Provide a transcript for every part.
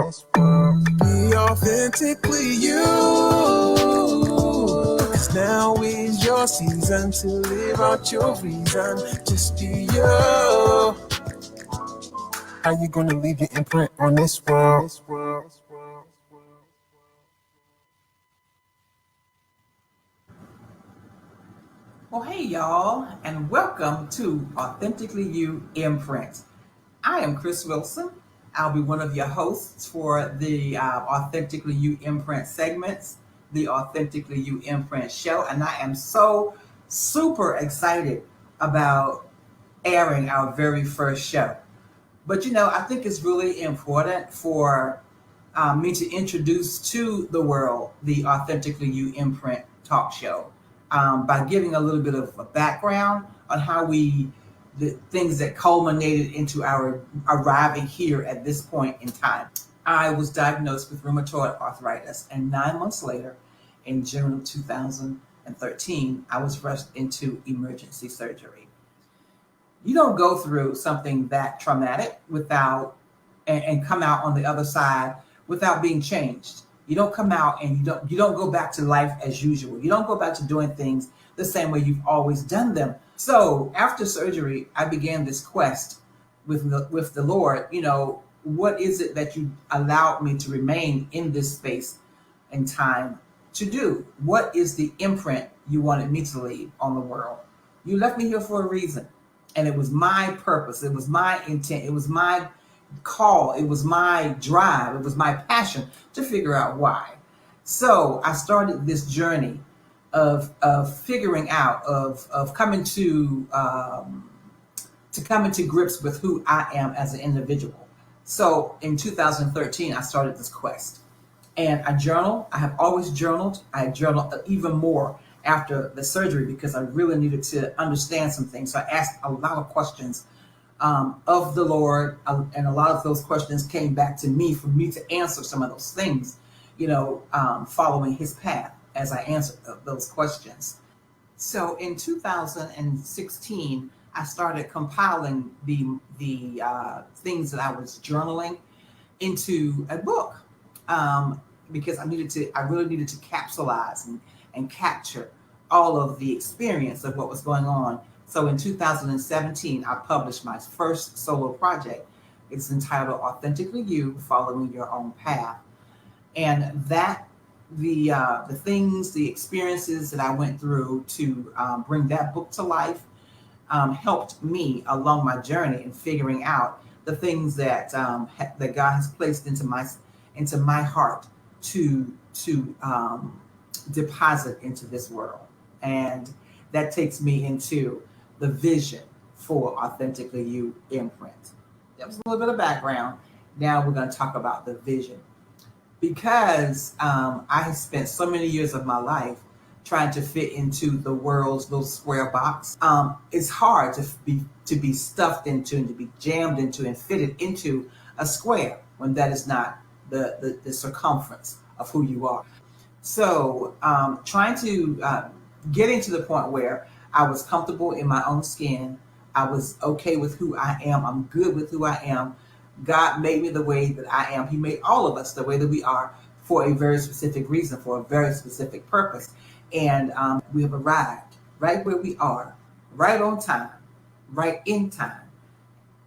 Be authentically you. 'Cause now is your season to live out your reason. Just be you. How you gonna leave your imprint on this world? Well, hey, y'all, and welcome to Authentically You Imprint. I am Chris Wilson. I'll be one of your hosts for the Authentically You Imprint segments, the Authentically You Imprint show, and I am so super excited about airing our very first show. But I think it's really important for me to introduce to the world the Authentically You Imprint talk show by giving a little bit of a background on how the things that culminated into our arriving here at this point in time. I was diagnosed with rheumatoid arthritis, and 9 months later, in June of 2013, I was rushed into emergency surgery. You don't go through something that traumatic and come out on the other side without being changed. You don't come out and you don't go back to life as usual. You don't go back to doing things the same way you've always done them. So after surgery, I began this quest with the Lord. What is it that you allowed me to remain in this space and time to do? What is the imprint you wanted me to leave on the world? You left me here for a reason. And it was my purpose. It was my intent. It was my call. It was my drive. It was my passion to figure out why. So I started this journey of figuring out, of coming to come into grips with who I am as an individual. So in 2013, I started this quest. And I journal. I have always journaled. I journaled even more after the surgery because I really needed to understand some things. So I asked a lot of questions of the Lord, and a lot of those questions came back to me for me to answer some of those things, following His path as I answered those questions. So in 2016, I started compiling the things that I was journaling into a book because I really needed to capsulize and capture all of the experience of what was going on. So in 2017, I published my first solo project. It's entitled Authentically You, Following Your Own Path. And that the things, the experiences that I went through to bring that book to life helped me along my journey in figuring out the things that that God has placed into my heart to deposit into this world. And that takes me into the vision for Authentically You Imprint. That was a little bit of background. Now we're going to talk about the vision. Because I have spent so many years of my life trying to fit into the world's little square box. It's hard to be stuffed into and to be jammed into and fitted into a square when that is not the circumference of who you are. So trying to getting to the point where I was comfortable in my own skin. I was okay with who I am. I'm good with who I am. God made me the way that I am. He made all of us the way that we are for a very specific reason, for a very specific purpose. And we have arrived right where we are, right on time, right in time,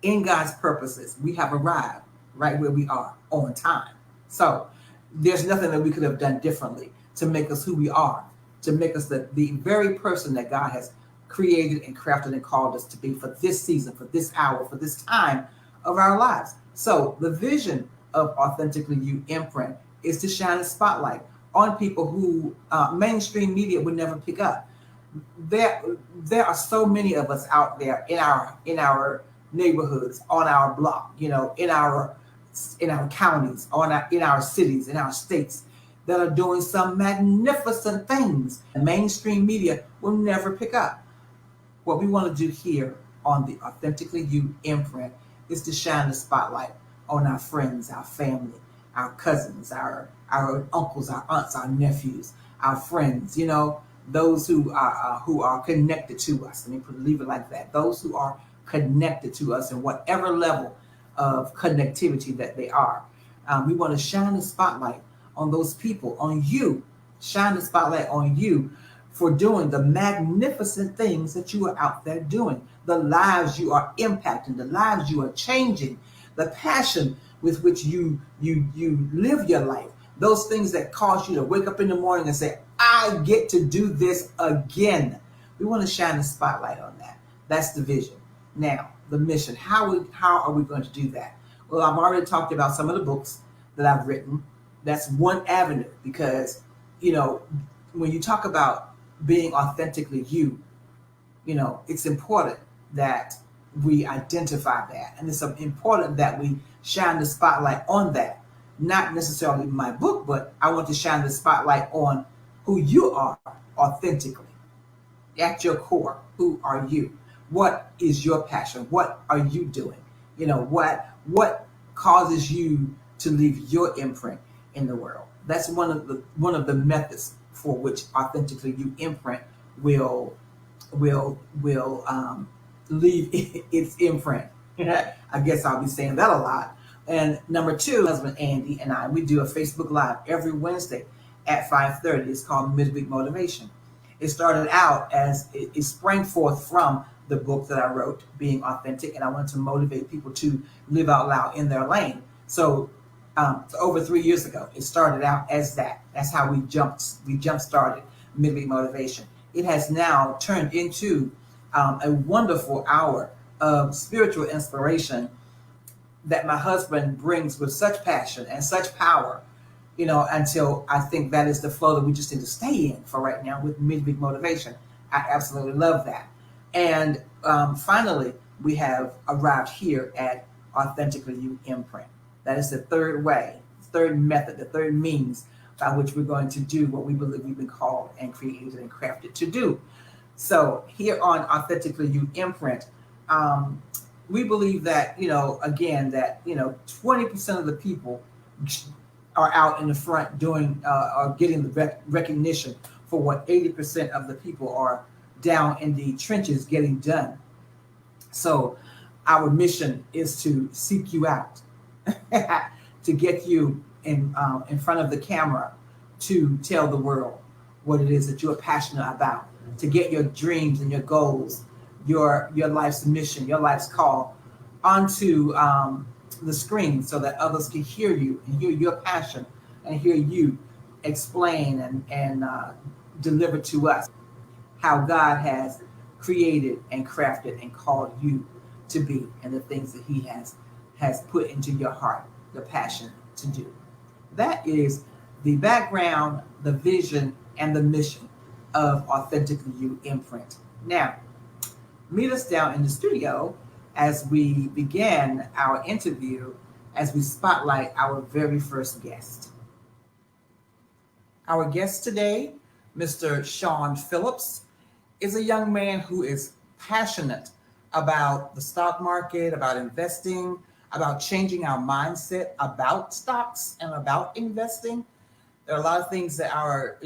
in God's purposes. We have arrived right where we are on time. So there's nothing that we could have done differently to make us who we are, to make us the very person that God has created and crafted and called us to be for this season, for this hour, for this time of our lives. So the vision of Authentically You Imprint is to shine a spotlight on people who mainstream media would never pick up. There are so many of us out there in our neighborhoods, on our block, in our counties, in our cities, in our states, that are doing some magnificent things mainstream media will never pick up. What we want to do here on the Authentically You Imprint is to shine the spotlight on our friends, our family, our cousins, our uncles, our aunts, our nephews, our friends, those who are connected to us. Let me leave it like that. Those who are connected to us in whatever level of connectivity that they are. We want to shine the spotlight on those people, on you, shine the spotlight on you for doing the magnificent things that you are out there doing, the lives you are impacting, the lives you are changing, the passion with which you live your life, those things that cause you to wake up in the morning and say, I get to do this again. We want to shine the spotlight on that. That's the vision. Now, the mission. How are we going to do that? Well, I've already talked about some of the books that I've written. That's one avenue because, when you talk about being authentically you, it's important that we identify that. And it's important that we shine the spotlight on that. Not necessarily my book, but I want to shine the spotlight on who you are authentically. At your core, who are you? What is your passion? What are you doing? What causes you to leave your imprint in the world? That's one of the methods for which authentically you imprint will leave its imprint. I guess I'll be saying that a lot. And number two, husband Andy and I, we do a Facebook Live every Wednesday at 5:30. It's called Midweek Motivation. It started out as it sprang forth from the book that I wrote, Being Authentic, and I wanted to motivate people to live out loud in their lane. So over 3 years ago, it started out as that. That's how we jump started Midweek Motivation. It has now turned into a wonderful hour of spiritual inspiration that my husband brings with such passion and such power, until I think that is the flow that we just need to stay in for right now with Midweek Motivation. I absolutely love that. And finally, we have arrived here at Authentically You Imprint. That is the third way, third method, the third means by which we're going to do what we believe we've been called and created and crafted to do. So here on Authentically You Imprint, we believe that, again, that, 20% of the people are out in the front doing or getting the recognition for what 80% of the people are down in the trenches getting done. So our mission is to seek you out, to get you in front of the camera, to tell the world what it is that you are passionate about, to get your dreams and your goals, your life's mission, your life's call onto the screen so that others can hear you and hear your passion and hear you explain and deliver to us how God has created and crafted and called you to be and the things that he has put into your heart, the passion to do. That is the background, the vision, and the mission of Authentically You Imprint. Now, meet us down in the studio as we begin our interview, as we spotlight our very first guest. Our guest today, Mr. Shawn Phillips, is a young man who is passionate about the stock market, about investing, about changing our mindset about stocks and about investing. There are a lot of things that our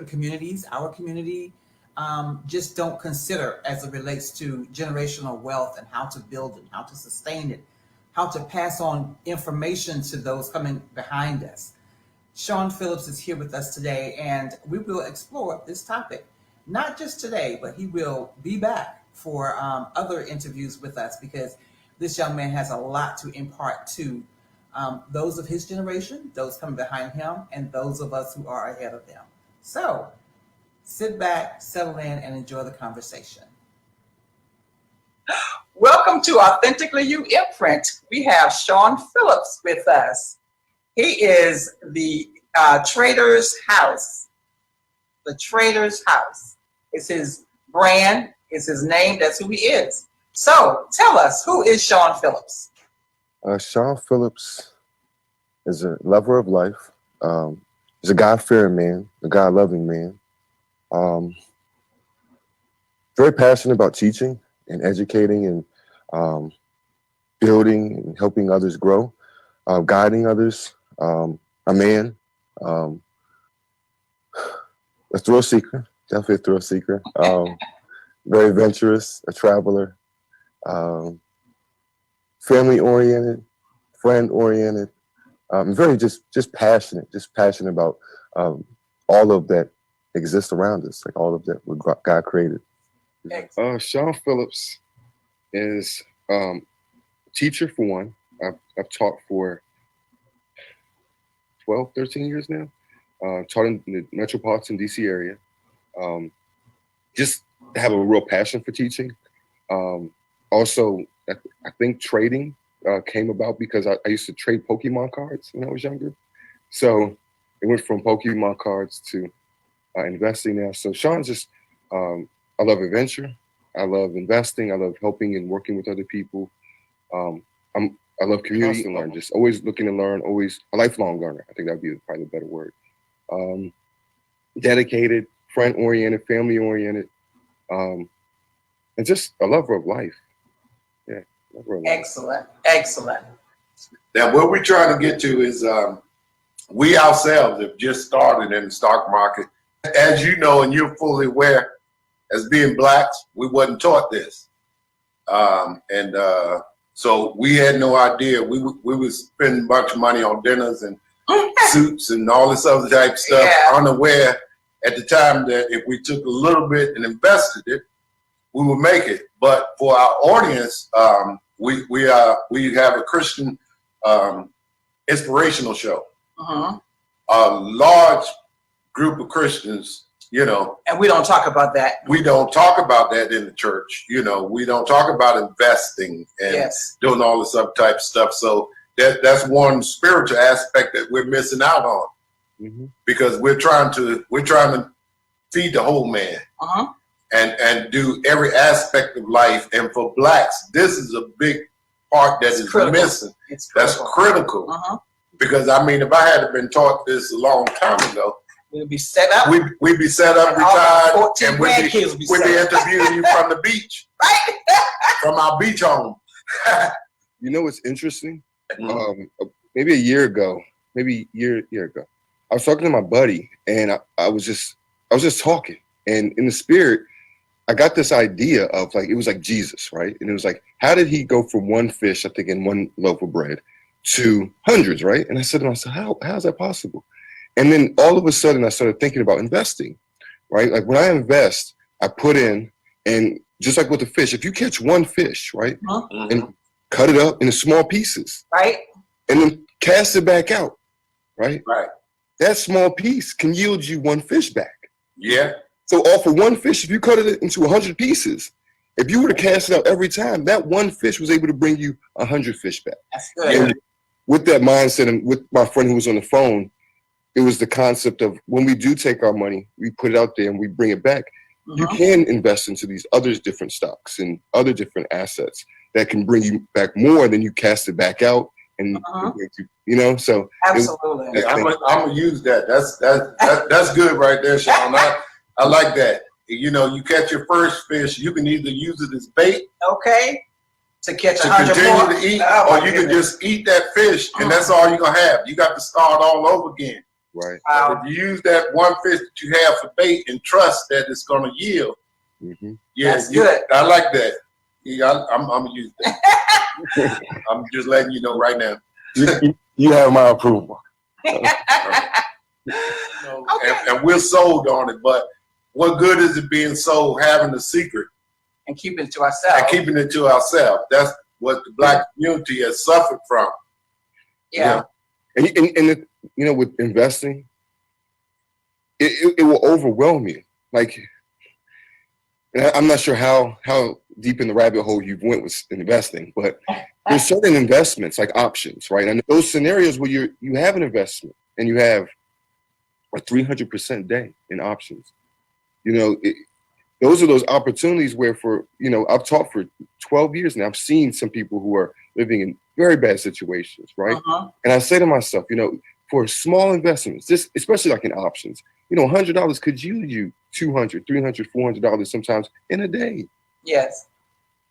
community just don't consider as it relates to generational wealth and how to build it, how to sustain it, how to pass on information to those coming behind us. Shawn Phillips is here with us today, and we will explore this topic. Not just today, but he will be back for other interviews with us because this young man has a lot to impart to those of his generation, those coming behind him, and those of us who are ahead of them. So sit back, settle in, and enjoy the conversation. Welcome to Authentically You Imprint. We have Shawn Phillips with us. He is the Trader's House. The Trader's House. It's his brand, it's his name, that's who he is. So tell us, who is Shawn Phillips? Shawn Phillips is a lover of life. He's a God-fearing man, a God-loving man. Very passionate about teaching and educating and building and helping others grow, guiding others. A man, a thrill seeker, definitely a thrill seeker. Very adventurous, a traveler, family-oriented, friend-oriented, very just passionate about all of that exists around us, like all of that what God created. Shawn Phillips is teacher for one. I've taught for 12, 13 years now. Taught in the metropolitan DC area. Just have a real passion for teaching. Also, I think trading came about because I used to trade Pokemon cards when I was younger. So it went from Pokemon cards to investing now. So Shawn's just, I love adventure. I love investing. I love helping and working with other people. I love community and learn, just always looking to learn, always a lifelong learner. I think that'd be probably the better word. Dedicated, friend-oriented, family-oriented, and just a lover of life. Yeah, lover of life. Excellent. Now, what we're trying to get to is we ourselves have just started in the stock market. As you know, and you're fully aware, as being blacks, we wasn't taught this. So we had no idea. We would spend a bunch of money on dinners and suits and all this other type of stuff, unaware at the time that if we took a little bit and invested it, we would make it. But for our audience, we have a Christian inspirational show. A large group of Christians, you know. And we don't talk about that. We don't talk about that in the church. You know, we don't talk about investing and doing all this other type of stuff. So that's one spiritual aspect that we're missing out on, because we're trying to feed the whole man and do every aspect of life. And for blacks, this is a big part that is missing. That's critical. Because I mean, if I had been taught this a long time ago, we'd be set up. We'd be set up, retired, and we'd be interviewing you from the beach, right? From our beach home. You know what's interesting? Maybe a year ago, maybe a year ago, I was talking to my buddy, and I was just talking, and in the spirit, I got this idea of like, it was like Jesus, right? And it was like, how did he go from one fish, I think, in one loaf of bread, to hundreds, right? And I said to myself, how is that possible? And then all of a sudden I started thinking about investing, right? Like when I invest, I put in, and just like with the fish, if you catch one fish, right, and cut it up into small pieces, right, and then cast it back out, right? Right. That small piece can yield you one fish back. Yeah. So off of one fish, if you cut it into 100 pieces, if you were to cast it out every time, that one fish was able to bring you 100 fish back. That's good. And with that mindset, and with my friend who was on the phone, it was the concept of when we do take our money, we put it out there and we bring it back. You can invest into these other different stocks and other different assets that can bring you back more than you cast it back out. And you know, so absolutely. I'm gonna use that. That's good right there, Shawn. I like that. You know, you catch your first fish, you can either use it as bait, to catch to 100 continue more. to eat, or you can just eat that fish, and that's all you're gonna have. You got to start all over again. Right. If you use that one fish that you have for bait and trust that it's gonna yield, that's good. I like that. Yeah, I'm gonna use that. I'm just letting you know right now. You have my approval. And we're sold on it, but what good is it being sold, having a secret and keeping it to ourselves? That's what the black community has suffered from. Yeah. And you know, with investing, it will overwhelm you. Like, and I'm not sure how deep in the rabbit hole you went with investing, but there's certain investments like options, right? And those scenarios where you have an investment and you have a 300% day in options, you know, those are those opportunities where I've taught for 12 years now. I've seen some people who are living in very bad situations, right? And I say to myself, you know, for small investments, this, especially like in options, you know, $100 could yield you $200, $300, $400 sometimes in a day. Yes.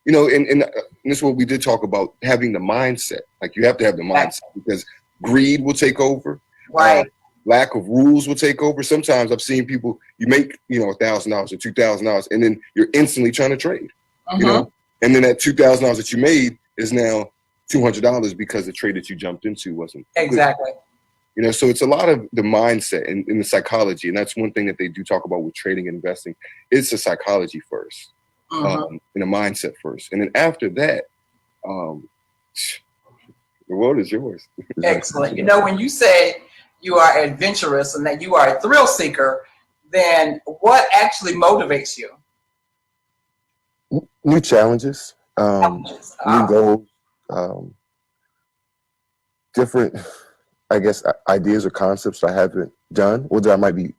You know, and this is what we did talk about, having the mindset. Like you have to have the mindset because greed will take over. Right. Lack of rules will take over. Sometimes I've seen people, you make, you know, $1,000 or $2,000 and then you're instantly trying to trade, you know, and then that $2,000 that you made is now $200 because the trade that you jumped into wasn't exactly good. You know, so it's a lot of the mindset and the psychology, and that's one thing that they do talk about with trading and investing. It's a psychology first, and a mindset first, and then after that, the world is yours. Excellent. You know, when you say you are adventurous and that you are a thrill seeker, then what actually motivates you? New challenges, new goals, different, I guess, ideas or concepts I haven't done, or that I might be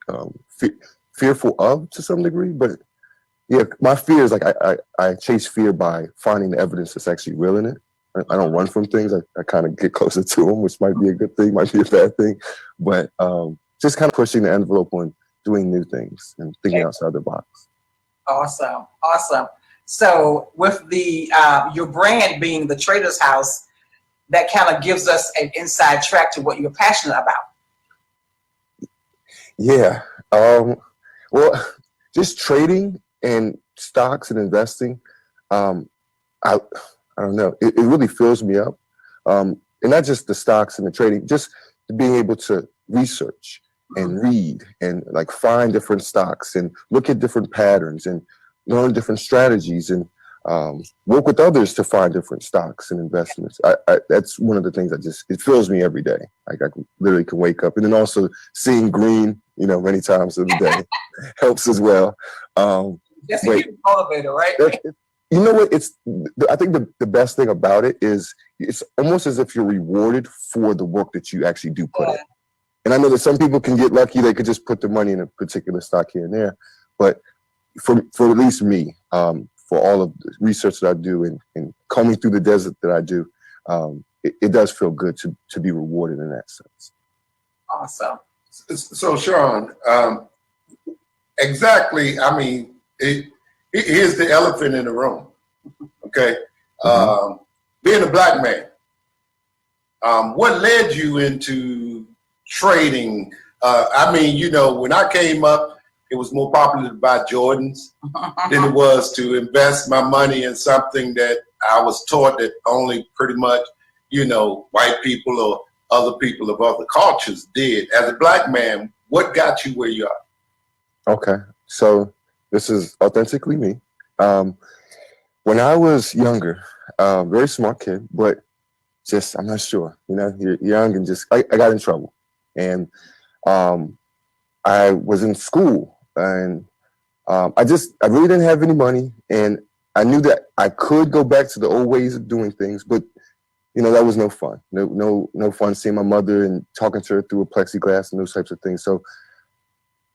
fearful of to some degree. But yeah, my fear is like I chase fear by finding the evidence that's actually real in it. I don't run from things. I kind of get closer to them, which might be a good thing, might be a bad thing. But just kind of pushing the envelope on doing new things and thinking outside the box. Awesome. Awesome. So with the your brand being the Trader's House, that kind of gives us an inside track to what you're passionate about. Yeah. Well, just trading and stocks and investing, I don't know. It really fills me up. And not just the stocks and the trading, just being able to research and read and like find different stocks and look at different patterns and learn different strategies and work with others to find different stocks and investments. That's one of the things it fills me every day. Like I literally can wake up, and then also seeing green, you know, many times of the day helps as well. That's a huge motivator, right? You know what? I think the best thing about it is it's almost as if you're rewarded for the work that you actually do put in. And I know that some people can get lucky; they could just put the money in a particular stock here and there. But for at least me, for all of the research that I do and combing through the desert that I do, it does feel good to be rewarded in that sense. Awesome. So, Shawn, exactly. I mean, here's the elephant in the room. Okay, being a black man, what led you into trading? I mean, you know, when I came up, it was more popular to buy Jordans than it was to invest my money in something that I was taught that only pretty much, you know, white people or other people of other cultures did. As a black man, what got you where you are? Okay, so this is authentically me. When I was younger, very smart kid, but just, I'm not sure, you know, you're young and just, I got in trouble. And I was in school and I really didn't have any money. And I knew that I could go back to the old ways of doing things, but you know, that was no fun. No fun seeing my mother and talking to her through a plexiglass and those types of things. So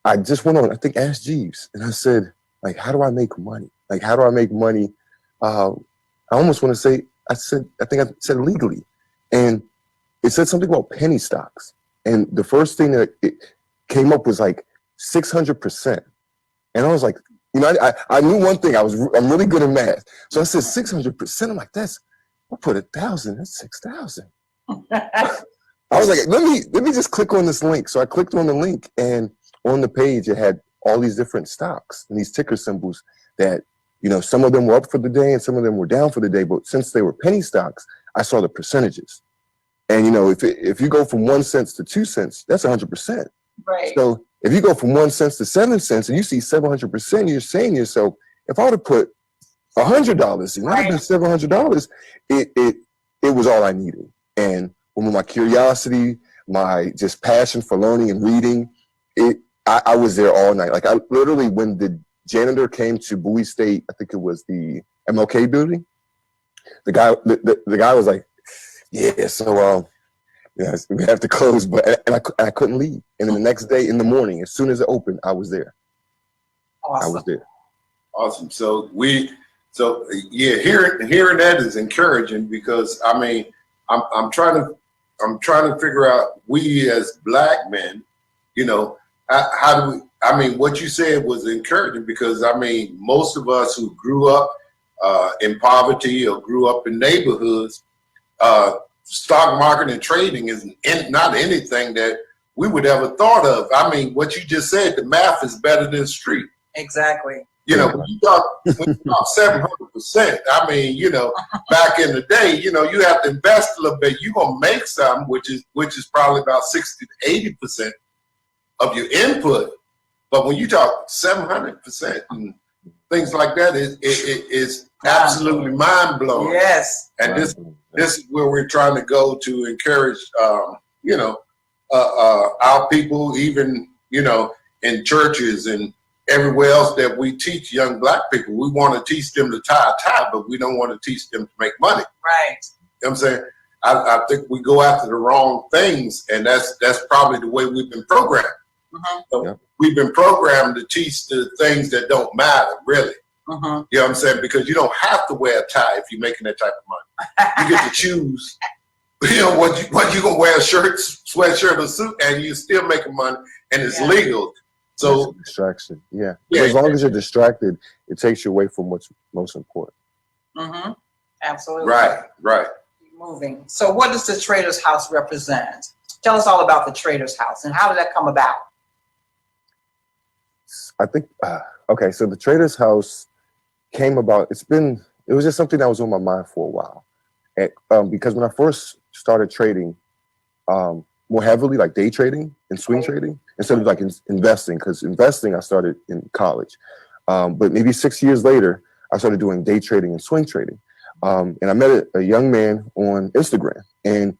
I just went on, I think, Ask Jeeves, and I said, like, how do I make money? Like, how do I make money? I almost want to say, I think I said legally. And it said something about penny stocks. And the first thing that it came up was like 600%. And I was like, you know, I knew one thing. I'm really good at math. So I said 600%. I'm like, I'll put 1,000, that's 6,000. I was like, let me just click on this link. So I clicked on the link, and on the page it had all these different stocks and these ticker symbols that, you know, some of them were up for the day and some of them were down for the day. But since they were penny stocks, I saw the percentages. And, you know, if you go from 1 cent to 2 cents, that's 100%. Right. So if you go from 1 cent to 7 cents and you see 700%, you're saying to yourself, if I would have put $100 and I'd have been $700, it was all I needed. And with my curiosity, my just passion for learning and reading, I was there all night. Like I literally, when the janitor came to Bowie State, I think it was the MLK building, the guy was like, yeah, so yeah, we have to close, but I couldn't leave. And then the next day in the morning, as soon as it opened, I was there. Awesome. I was there. Awesome. So yeah, hearing that is encouraging, because I mean, I'm trying to figure out, we as black men, you know, how do we, I mean, what you said was encouraging, because I mean, most of us who grew up in poverty or grew up in neighborhoods, stock market and trading is not anything that we would ever thought of. I mean, what you just said, the math is better than the street. Exactly. You know, when you talk 700%, I mean, you know, back in the day, you know, you have to invest a little bit. You're gonna make some, which is probably about 60 to 80% of your input. But when you talk 700% and things like that, it is absolutely mind blowing. Yes. And this is where we're trying to go to encourage, you know, our people, even, you know, in churches and everywhere else that we teach young Black people. We want to teach them to tie a tie, but we don't want to teach them to make money. Right. You know what I'm saying? I think we go after the wrong things, and that's probably the way we've been programmed. So we've been programmed to teach the things that don't matter, really. You know what I'm saying? Because you don't have to wear a tie if you're making that type of money. You get to choose, you know, what you gonna wear, a shirt, sweatshirt, or suit, and you're still making money, and it's legal. So distraction, as long as you're distracted, it takes you away from what's most important. Absolutely. Right. Moving. So what does the Trader's House represent? Tell us all about the Trader's House and how did that come about? I think, okay, so the Trader's House came about, it was just something that was on my mind for a while. And, because when I first started trading, more heavily, like day trading and swing trading, instead of like investing, because investing I started in college. But maybe 6 years later, I started doing day trading and swing trading. And I met a young man on Instagram, and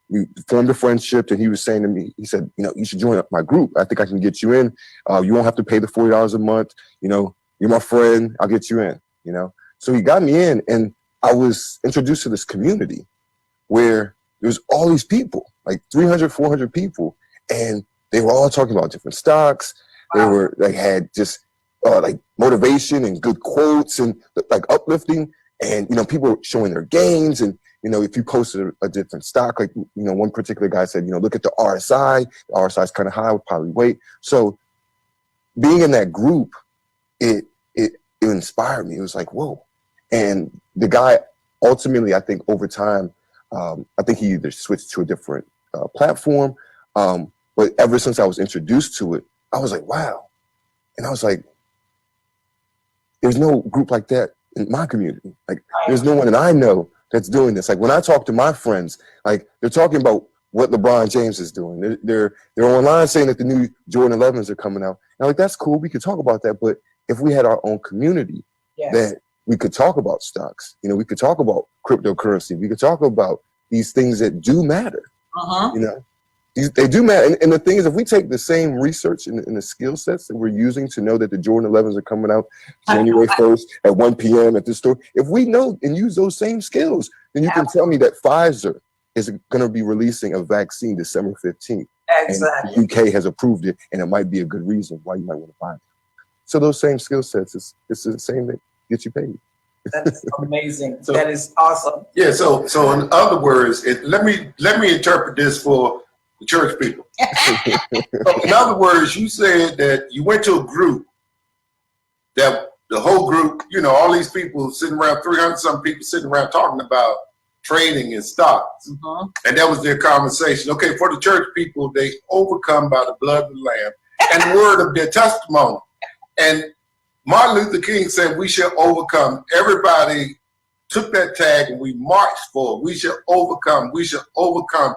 we formed a friendship, and he was saying to me, he said, you know, you should join my group. I think I can get you in. You won't have to pay the $40 a month. You know, you're my friend. I'll get you in, you know. So he got me in, and I was introduced to this community where there was all these people, like 300, 400 people, and they were all talking about different stocks. They were like, had just like motivation and good quotes and like uplifting. And, you know, people were showing their gains. And, you know, if you posted a different stock, like, you know, one particular guy said, you know, look at the RSI. The RSI is kind of high, would probably wait. So being in that group, it inspired me. It was like, whoa. And the guy ultimately, I think over time, I think he either switched to a different platform. But ever since I was introduced to it, I was like, wow. And I was like, there's no group like that in my community. Like, there's no one that I know that's doing this. Like, when I talk to my friends, like, they're talking about what LeBron James is doing. They're online saying that the new Jordan 11s are coming out. And I'm like, that's cool. We could talk about that. But if we had our own community, that we could talk about stocks, you know, we could talk about cryptocurrency. We could talk about these things that do matter. You know, they do matter. And the thing is, if we take the same research and the skill sets that we're using to know that the Jordan 11s are coming out January 1st at 1 p.m. at this store, if we know and use those same skills, then you can tell me that Pfizer is going to be releasing a vaccine December 15th. Exactly. And the UK has approved it, and it might be a good reason why you might want to buy it. So those same skill sets, it's the same that gets you paid. That's amazing. That is awesome. Yeah. So in other words, let me interpret this for the church people. So in other words, you said that you went to a group that the whole group, you know, all these people sitting around, 300 some people sitting around talking about trading and stocks, and that was their conversation. Okay, for the church people, they overcome by the blood of the Lamb and the word of their testimony. And Martin Luther King said, we shall overcome. Everybody took that tag and we marched for it. We shall overcome. We shall overcome.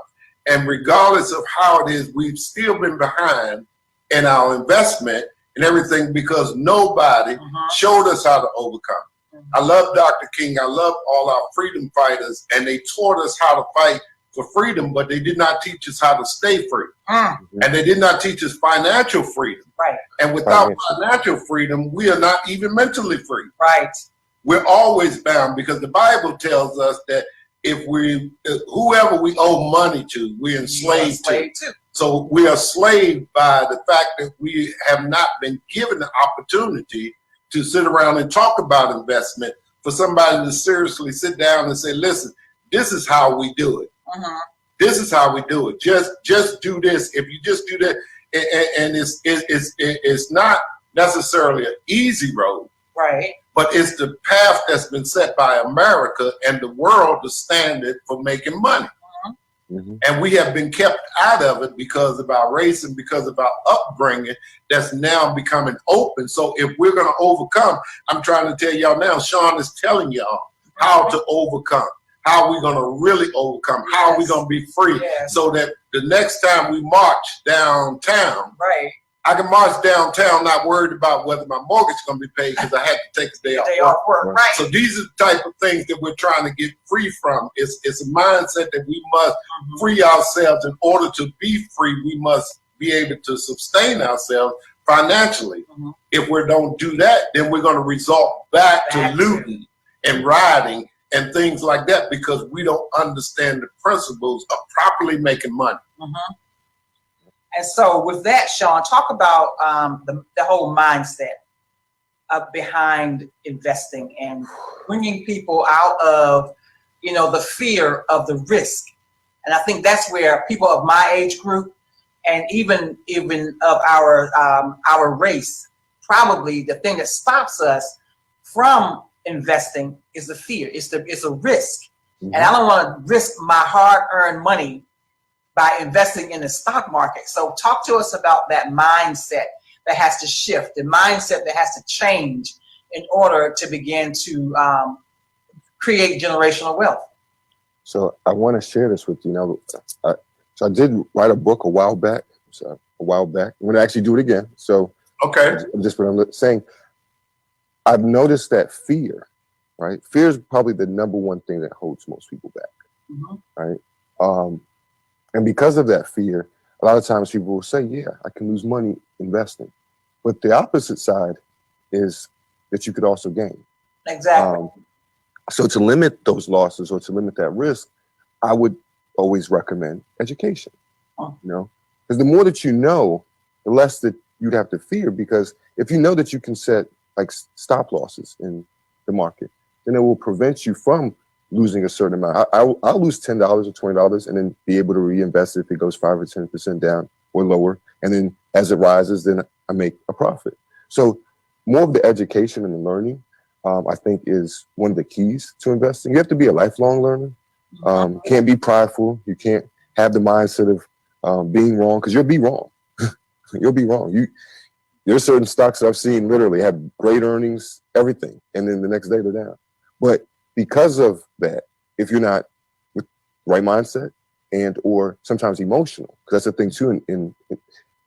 And regardless of how it is, we've still been behind in our investment and everything because nobody showed us how to overcome. I love Dr. King. I love all our freedom fighters, and they taught us how to fight for freedom, but they did not teach us how to stay free. And they did not teach us financial freedom. Right. And without financial freedom, we are not even mentally free. Right. We're always bound because the Bible tells us that whoever we owe money to, we're enslaved to. So we are slaved by the fact that we have not been given the opportunity to sit around and talk about investment, for somebody to seriously sit down and say, listen, this is how we do it. This is how we do it. Just do this. If you just do that, and it's not necessarily an easy road, right? But it's the path that's been set by America and the world, the standard for making money. And we have been kept out of it because of our race and because of our upbringing that's now becoming open. So if we're going to overcome, I'm trying to tell y'all now, Shawn is telling y'all how to overcome, how we're going to really overcome, how we're going to be free, so that the next time we march downtown, I can march downtown not worried about whether my mortgage is going to be paid because I had to take a day off work. So these are the type of things that we're trying to get free from. It's a mindset that we must free ourselves. In order to be free, we must be able to sustain ourselves financially. If we don't do that, then we're going to resort back to looting and rioting and things like that because we don't understand the principles of properly making money. And so with that, Shawn, talk about the whole mindset behind investing and bringing people out of, the fear of the risk. And I think that's where people of my age group and even of our race, probably the thing that stops us from investing is the fear. It's a risk. And I don't want to risk my hard-earned money by investing in the stock market. So talk to us about that mindset that has to shift, the mindset that has to change in order to begin to create generational wealth. So I want to share this with you. So I did write a book a while back. I'm going to actually do it again. So just what I'm saying, I've noticed that fear, right? Fear is probably the number one thing that holds most people back, right? And because of that fear, a lot of times people will say, yeah, I can lose money investing. But the opposite side is that you could also gain. Exactly. So to limit those losses or to limit that risk, I would always recommend education, because the more that you know, the less that you'd have to fear, because if you know that you can set like stop losses in the market, then it will prevent you from losing a certain amount. I'll lose $10 or $20 and then be able to reinvest it if it goes 5 or 10% down or lower. And then as it rises, then I make a profit. So more of the education and the learning, I think, is one of the keys to investing. You have to be a lifelong learner. Can't be prideful. You can't have the mindset of being wrong, because you'll be wrong. You'll be wrong. There's certain stocks that I've seen literally have great earnings, everything, and then the next day they're down. But because of that, if you're not with the right mindset and or sometimes emotional, because that's the thing too, in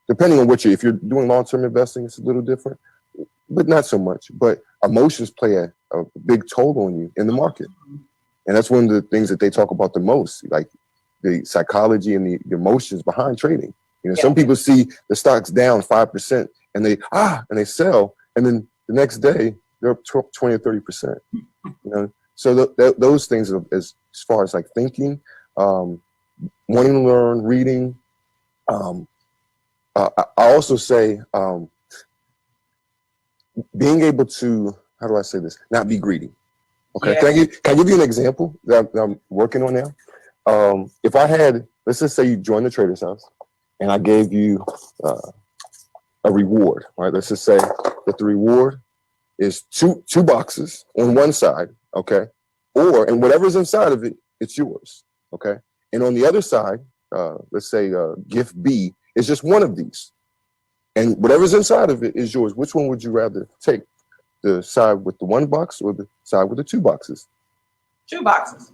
depending on if you're doing long-term investing, it's a little different, but not so much. But emotions play a big toll on you in the market. And that's one of the things that they talk about the most, like the psychology and the emotions behind trading. Some people see the stocks down 5% and they sell, and then the next day they're up 20 or 30%. So those things, as far as like thinking, wanting to learn, reading. I also say being able to, how do I say this? Not be greedy. Okay, yes. Can I give you an example that I'm working on now? If I had, let's just say you joined the Trader's House, and I gave you a reward, right? Let's just say that the reward is two boxes on one side, okay? And whatever's inside of it, it's yours, okay? And on the other side, let's say gift B is just one of these. And whatever's inside of it is yours. Which one would you rather take? The side with the one box or the side with the two boxes? 2 boxes.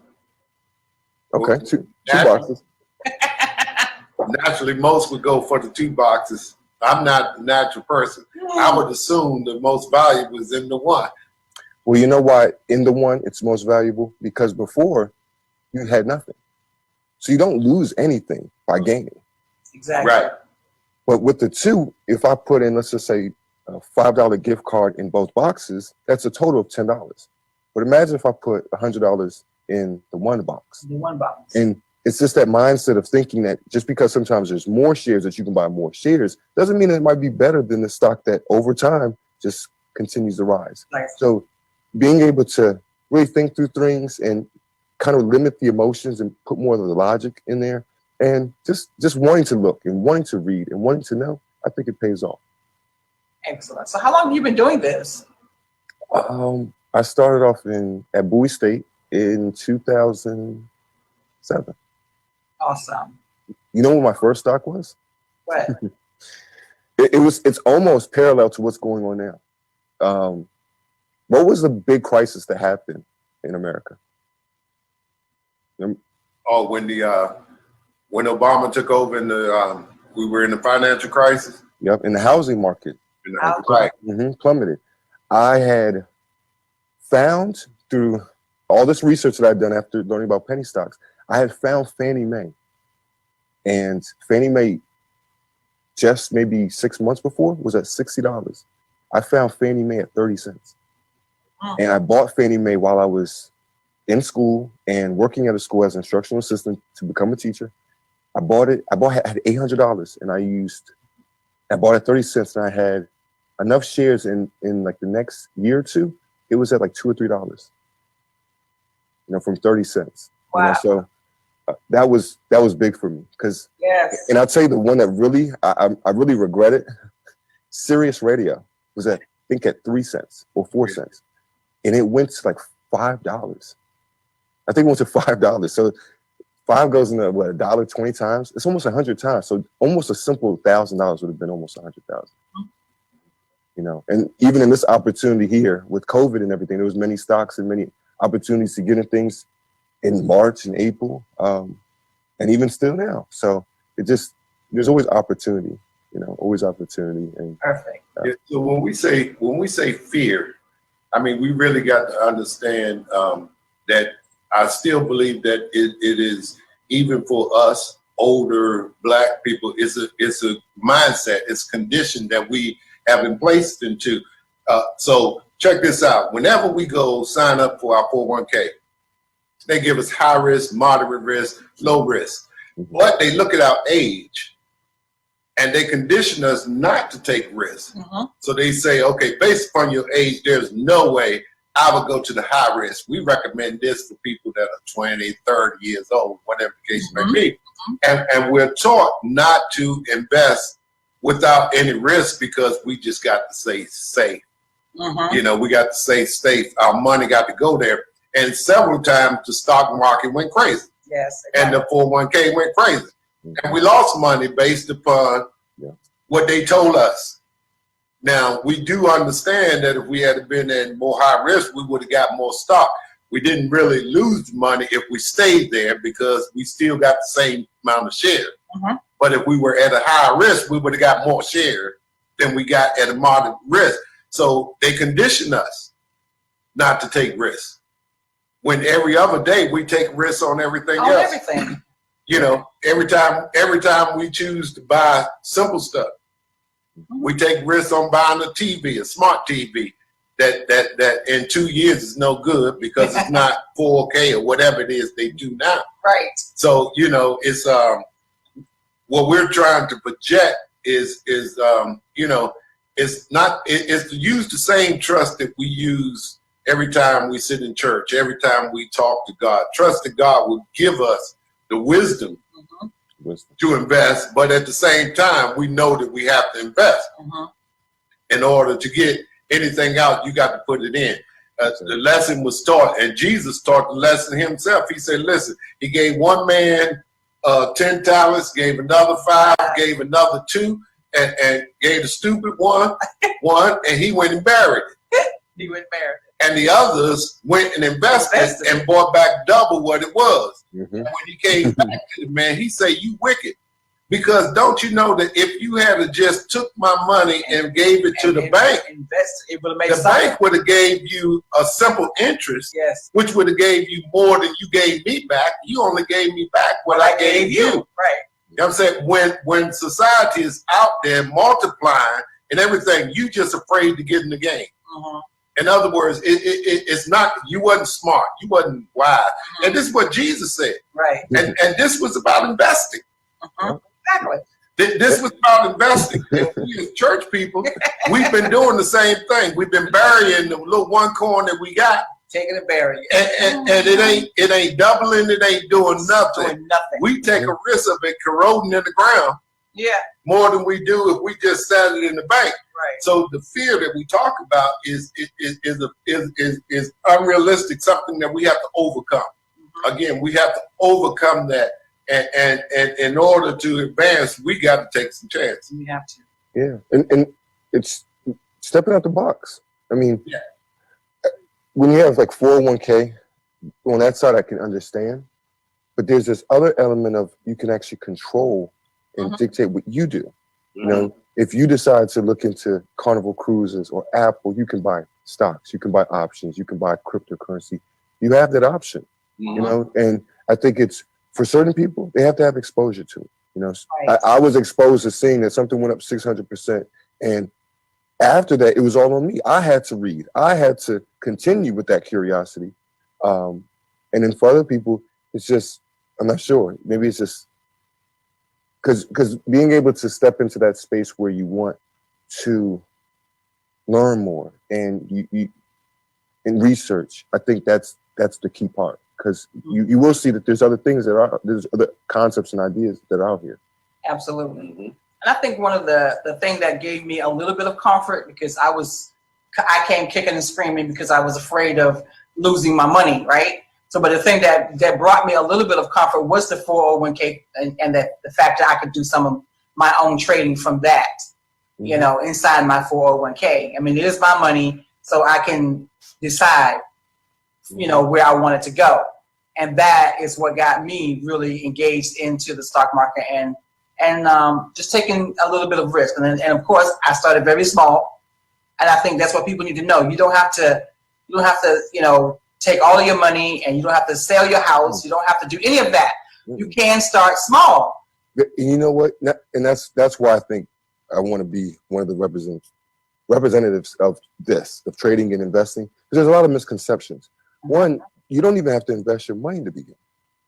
Okay, two boxes. Naturally, most would go for the 2 boxes. I'm not a natural person. I would assume the most valuable is in the one. Well, you know why in the one it's most valuable? Because before you had nothing. So you don't lose anything by gaining. Exactly. Right. But with the 2, if I put in, let's just say, a $5 gift card in both boxes, that's a total of $10. But imagine if I put $100 in the one box. The one box. And it's just that mindset of thinking that just because sometimes there's more shares that you can buy more shares, doesn't mean it might be better than the stock that over time just continues to rise. Nice. So being able to really think through things and kind of limit the emotions and put more of the logic in there, and just wanting to look and wanting to read and wanting to know, I think it pays off. Excellent. So how long have you been doing this? I started off at Bowie State in 2007. Awesome. You know what my first stock was? What? It's almost parallel to what's going on now. What was the big crisis that happened in America? Oh, when Obama took over and we were in the financial crisis. Yep, in the housing market. Right. Plummeted. I had found through all this research that I'd done after learning about penny stocks, I had found Fannie Mae. And Fannie Mae, just maybe 6 months before, was at $60. I found Fannie Mae at 30 cents. And I bought Fannie Mae while I was in school and working at a school as an instructional assistant to become a teacher. I had $800 and I bought at 30 cents, and I had enough shares in like the next year or two, it was at like $2 or $3, from 30 cents. Wow. So that was big for me because, yes. And I'll tell you the one that really, I really regret it. Sirius Radio was I think at 3 cents or 4 cents. And it went to like $5. I think it went to $5. So 5 goes into what, $1.20 times? It's almost 100 times. So almost a simple $1,000 would have been almost 100,000. And even in this opportunity here with COVID and everything, there was many stocks and many opportunities to get in things in March and April, and even still now. So there's always opportunity, always opportunity. And perfect. So when we say fear, I mean, we really got to understand that I still believe that it is, even for us older Black people, it's a mindset, it's condition that we have been placed into. So check this out. Whenever we go sign up for our 401k, they give us high risk, moderate risk, low risk. But they look at our age and they condition us not to take risks. So they say, okay, based upon your age, there's no way I would go to the high risk. We recommend this for people that are 20, 30 years old, whatever the case may be. And we're taught not to invest without any risk because we just got to say safe. We got to say safe. Our money got to go there. And several times the stock market went crazy. Yes. And the 401k went crazy. And we lost money based upon what they told us. Now, we do understand that if we had been at more high risk, we would have got more stock. We didn't really lose money if we stayed there because we still got the same amount of shares. But if we were at a higher risk, we would have got more shares than we got at a moderate risk. So they condition us not to take risks. When every other day we take risks on everything else. Everything. Every time we choose to buy simple stuff, we take risks on buying a TV, a smart TV, that in 2 years is no good because it's not 4K or whatever it is they do now. Right. So it's what we're trying to project is it's to use the same trust that we use every time we sit in church, every time we talk to God. Trust that God will give us the wisdom to invest, but at the same time, we know that we have to invest. In order to get anything out, you got to put it in. The lesson was taught, and Jesus taught the lesson himself. He said, listen, he gave one man 10 talents, gave another 5, gave another 2, and gave the stupid one, and he went and buried it. He went and buried it. And the others went and invested and bought back double what it was. And when he came back to the man, he said, you wicked. Because don't you know that if you had just took my money and gave it to the bank, the bank would have gave you a simple interest, which would have gave you more than you gave me back. You only gave me back what I gave you. Right. You know what I'm saying? When society is out there multiplying and everything, you just afraid to get in the game. In other words, it's not, you wasn't smart, you wasn't wise. And this is what Jesus said. Right. And this was about investing. Exactly. This was about investing. We as church people, we've been doing the same thing. We've been burying the little one coin that we got. Taking and burying. And it ain't doubling, it ain't doing nothing. We take a risk of it corroding in the ground. More than we do if we just sat it in the bank. Right. So the fear that we talk about is unrealistic, something that we have to overcome. Again, we have to overcome that And in order to advance, we got to take some chances. We have to. Yeah, and it's stepping out the box. I mean, Yeah. When you have like 401k, on that side I can understand, but there's this other element of you can actually control and dictate what you do. You know, if you decide to look into Carnival Cruises or Apple, you can buy stocks, you can buy options, you can buy cryptocurrency. You have that option, you know, and I think it's for certain people, they have to have exposure to it. You know, Right. I was exposed to seeing that something went up 600%. And after that, it was all on me. I had to read. I had to continue with that curiosity. And then for other people, it's just, I'm not sure. Maybe it's just because being able to step into that space where you want to learn more and you in research, I think that's the key part. Because you will see that there's other things there's other concepts and ideas that are out here. Absolutely. And I think one of the thing that gave me a little bit of comfort, because I came kicking and screaming because I was afraid of losing my money, right? So, but the thing that brought me a little bit of comfort was the 401k and that the fact that I could do some of my own trading from that, you know, inside my 401k. I mean, it is my money, so I can decide, you know, where I want it to go. And that is what got me really engaged into the stock market and just taking a little bit of risk. And of course, I started very small. And I think that's what people need to know. You don't have to, you know, take all of your money, and you don't have to sell your house. You don't have to do any of that. You can start small. You know what? And that's why I think I want to be one of the representatives of trading and investing. Because there's a lot of misconceptions. One, you don't even have to invest your money to begin.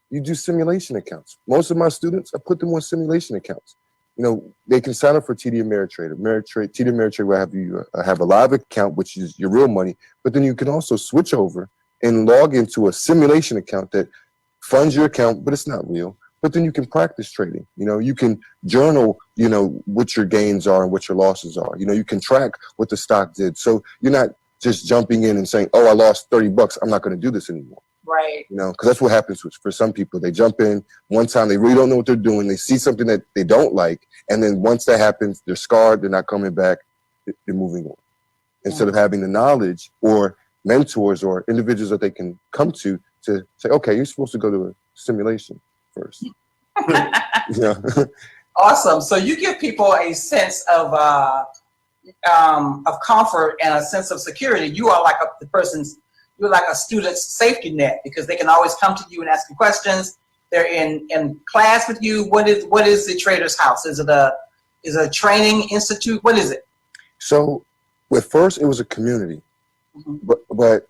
You do simulation accounts. Most of my students, I put them on simulation accounts. You know, they can sign up for TD Ameritrade. TD Ameritrade will have you have a live account, which is your real money, but then you can also switch over and log into a simulation account that funds your account, but it's not real. But then you can practice trading. You know, you can journal, you know, what your gains are and what your losses are. You know, you can track what the stock did. So you're not just jumping in and saying, oh, I lost $30. I'm not going to do this anymore. Right. You know, because that's what happens for some people. They jump in one time, they really don't know what they're doing. They see something that they don't like. And then once that happens, they're scarred. They're not coming back. They're moving on. Instead of having the knowledge or mentors or individuals that they can come to say, okay, you're supposed to go to a simulation first. Yeah. Awesome. So you give people a sense of comfort and a sense of security. You are like you're like a student's safety net, because they can always come to you and ask you questions. They're in class with you. What is the Trader's House? Is it a training institute? What is it? So at first it was a community, but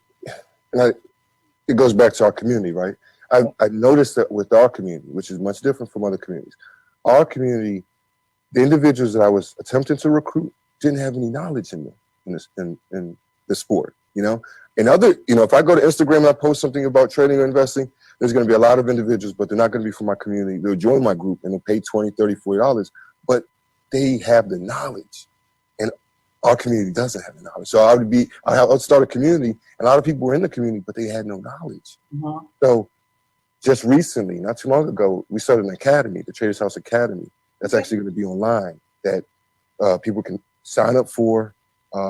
it goes back to our community, right? I noticed that with our community, which is much different from other communities, our community, the individuals that I was attempting to recruit didn't have any knowledge in the sport, you know? And if I go to Instagram and I post something about trading or investing, there's going to be a lot of individuals, but they're not going to be from my community. They'll join my group and they'll pay $20, $30, $40, but they have the knowledge. And our community doesn't have the knowledge. So I'll start a community, and a lot of people were in the community, but they had no knowledge. So just recently, not too long ago, we started an academy, the Trader's House Academy, that's actually going to be online that people can sign up for.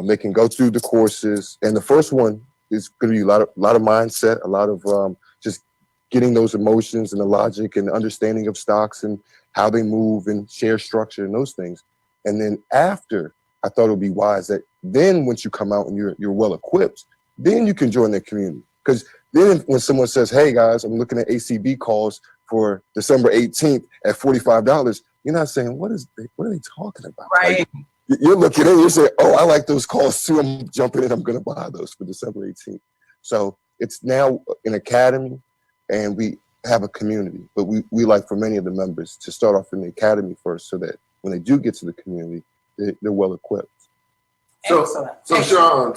They can go through the courses. And the first one is going to be a lot of mindset, a lot of just getting those emotions and the logic and the understanding of stocks and how they move and share structure and those things. And then after, I thought it would be wise that then once you come out and you're well equipped, then you can join the community. Because then when someone says, hey guys, I'm looking at ACB calls for December 18th at $45, you're not saying, what are they talking about? Right. Like, you're looking at it, you say, oh, I like those calls too. I'm jumping in, I'm going to buy those for December 18th. So it's now an academy, and we have a community. But we like for many of the members to start off in the academy first, so that when they do get to the community, they're well equipped. So Shawn,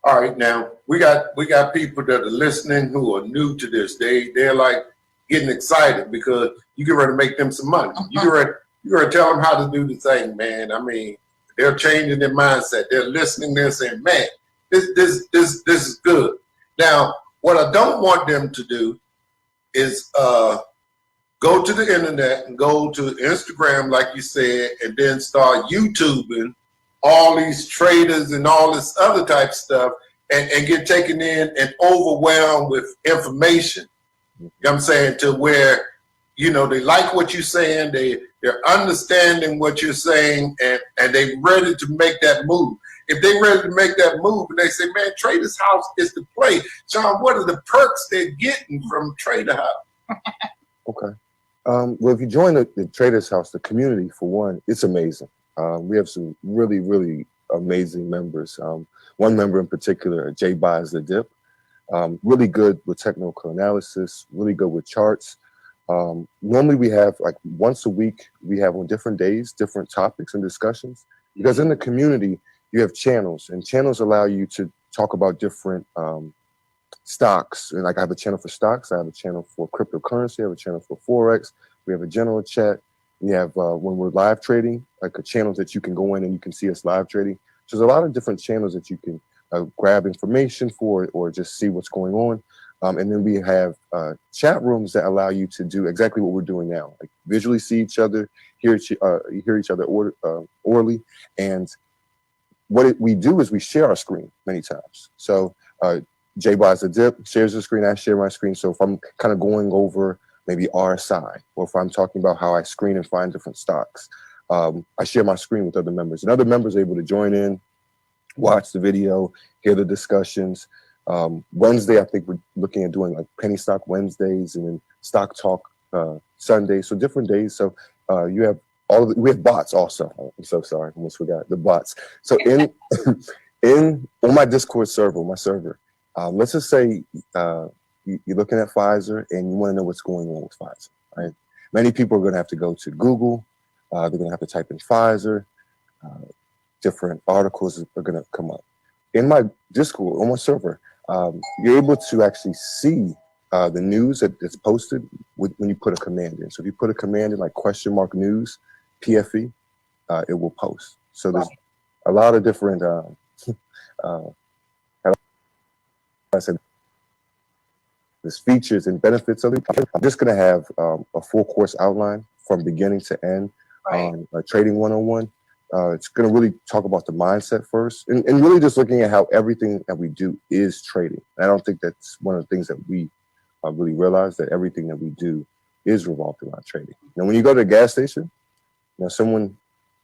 all right, now we got people that are listening who are new to this. They're like getting excited because you get ready to make them some money. You get ready to tell them how to do the thing, man. I mean, they're changing their mindset. They're listening. They're saying, man, this is good. Now, what I don't want them to do is go to the internet and go to Instagram, like you said, and then start YouTubing all these traders and all this other type stuff, and get taken in and overwhelmed with information. You know what I'm saying? To where, you know, they like what you're saying, they're understanding what you're saying, and they're ready to make that move. If they're ready to make that move and they say, man, Trader's House is the play. Shawn, what are the perks they're getting from Trader House? Okay. Well, if you join the Trader's House, the community, for one, it's amazing. We have some really, really amazing members. One member in particular, Jay buys the dip, really good with technical analysis, really good with charts. Normally we have like once a week, we have on different days, different topics and discussions, because in the community, you have channels, and channels allow you to talk about different stocks. And like I have a channel for stocks, I have a channel for cryptocurrency, I have a channel for Forex, we have a general chat. We have, when we're live trading, like a channel that you can go in and you can see us live trading. So there's a lot of different channels that you can grab information for or just see what's going on. And then we have chat rooms that allow you to do exactly what we're doing now, like visually see each other, hear each other orally. And what we do is we share our screen many times. So Jay buys a dip, shares the screen, I share my screen. So if I'm kind of going over maybe RSI, or if I'm talking about how I screen and find different stocks, I share my screen with other members, and other members are able to join in, watch the video, hear the discussions. Wednesday, I think we're looking at doing like penny stock Wednesdays and then stock talk Sundays, so different days. So you have we have bots also. I'm so sorry, I almost forgot the bots. So on my Discord server, my server, let's just say you're looking at Pfizer and you want to know what's going on with Pfizer, right? Many people are going to have to go to Google. They're going to have to type in Pfizer. Different articles are going to come up. In my Discord, on my server, you're able to actually see the news that's posted when you put a command in. So if you put a command in like *news, PFE, it will post. So there's a lot of different, I said, there's features and benefits of it. I'm just going to have a full course outline from beginning to end on Trading 101. It's going to really talk about the mindset first and really just looking at how everything that we do is trading. I don't think that's one of the things that we really realize, that everything that we do is revolved around trading. Now, when you go to a gas station, someone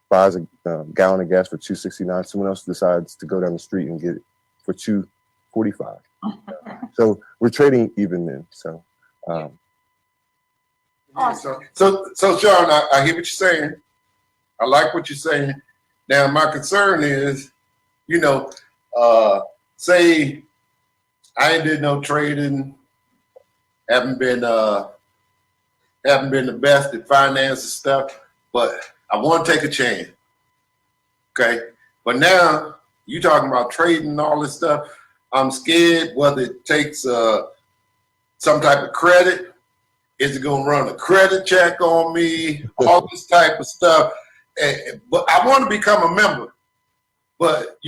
buys a gallon of gas for $2.69, someone else decides to go down the street and get it for $2.45. So we're trading even then. So, awesome. So Shawn, I hear what you're saying. I like what you're saying. Now, my concern is, say I ain't did no trading, haven't been the best at finance and stuff, but I want to take a chance. Okay, but now you talking about trading and all this stuff. I'm scared whether it takes some type of credit. Is it going to run a credit check on me? All this type of stuff. But I want to become a member. But,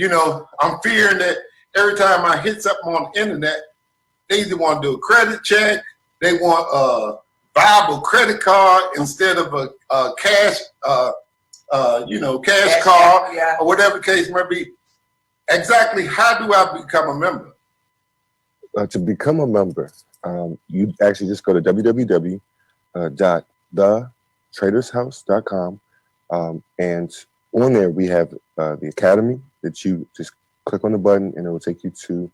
I'm fearing that every time I hit something on the internet, they either want to do a credit check, they want a viable credit card instead of a cash, cash card, or whatever the case might be. Exactly how do I become a member? To become a member, you actually just go to www.thetradershouse.com, and on there we have the academy that you just click on the button and it will take you to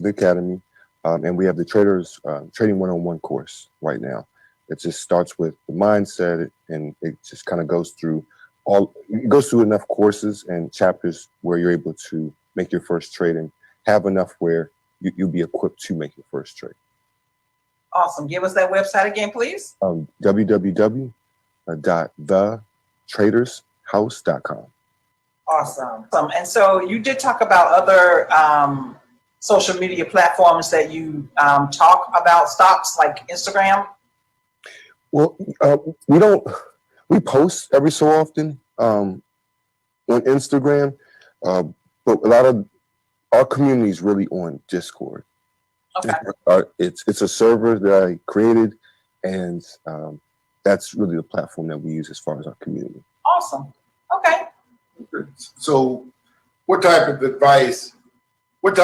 the academy, and we have the Trading 101 course right now. It just starts with the mindset, and it just kind of goes through enough courses and chapters where you're able to make your first trade and have enough where you'll be equipped to make your first trade. Awesome. Give us that website again, please. www.thetradershouse.com. Awesome. And so you did talk about other social media platforms that you talk about stocks, like Instagram. Well, we post every so often on Instagram, but a lot of our community is really on Discord. Okay. It's a server that I created, and that's really the platform that we use as far as our community. Awesome. Okay. So what type of advice would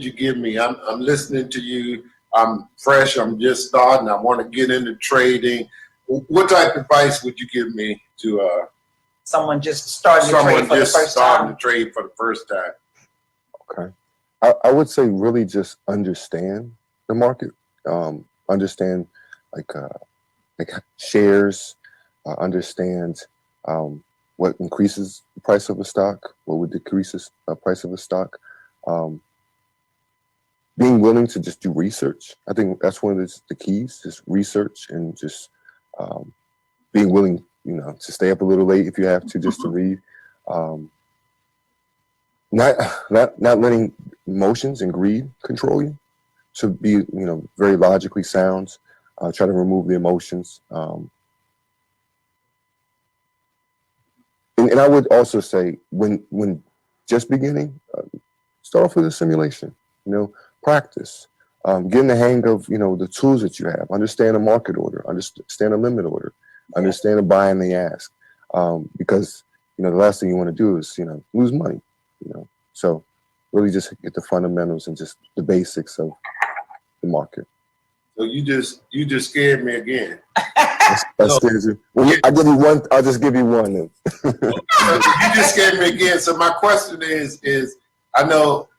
you give me? I'm listening to you. I'm fresh. I'm just starting. I want to get into trading. What type of advice would you give me to someone just starting to trade for the first time? Okay. I would say really just understand the market. Understand like shares. Understand what increases the price of a stock, what would decrease the price of a stock. Being willing to just do research. I think that's one of the keys, just research and just being willing, to stay up a little late if you have to, just to read. Not letting emotions and greed control you. So be, very logically sound. Try to remove the emotions. And I would also say when just beginning, start off with a simulation. Practice. Getting the hang of the tools that you have. Understand a market order. Understand a limit order. Understand a buy and the ask. Because the last thing you want to do is lose money. So really just get the fundamentals and just the basics of the market. So you just scared me again. That scares you. Well, I give you one. I'll just give you one. Then. You just scared me again. So my question is I know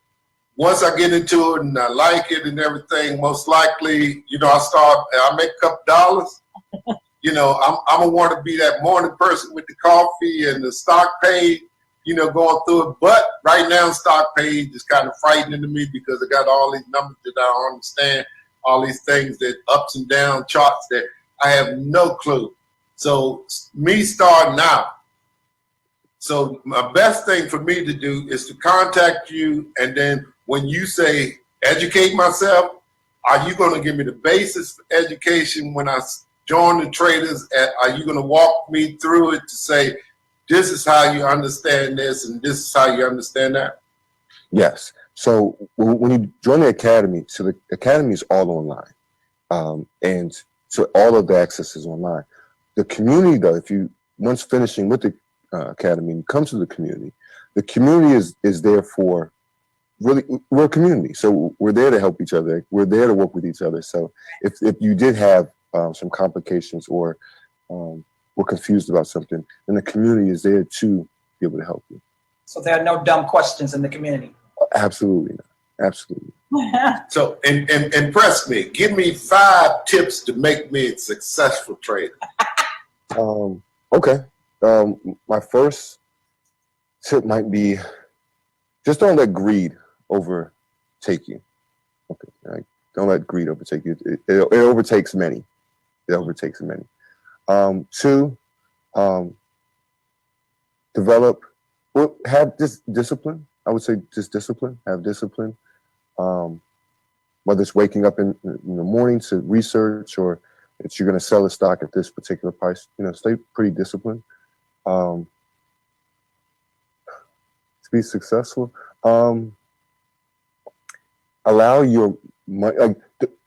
once I get into it and I like it and everything, most likely, I make a couple dollars. I'm gonna want to be that morning person with the coffee and the stock page, going through it. But right now, stock page is kind of frightening to me because I got all these numbers that I don't understand, all these things that ups and down charts that I have no clue. So me starting out. So my best thing for me to do is to contact you, and then when you say educate myself, are you going to give me the basis for education when I join the traders? Are you going to walk me through it to say, this is how you understand this and this is how you understand that? Yes. So when you join the academy, so the academy is all online. And so all of the access is online. The community, though, if you once finishing with the academy and come to the community is there for really, we're a community. So we're there to help each other. We're there to work with each other. So if you did have some complications or were confused about something, then the community is there to be able to help you. So there are no dumb questions in the community? Absolutely not. Absolutely. So and impress me. Give me 5 tips to make me a successful trader. Okay. My first tip might be just don't let greed overtake you. Okay. Right? Don't let greed overtake you. It overtakes many. It overtakes many. 2, have just discipline. I would say just discipline. Have discipline. Whether it's waking up in the morning to research or that you're going to sell a stock at this particular price, stay pretty disciplined. To be successful, allow your money.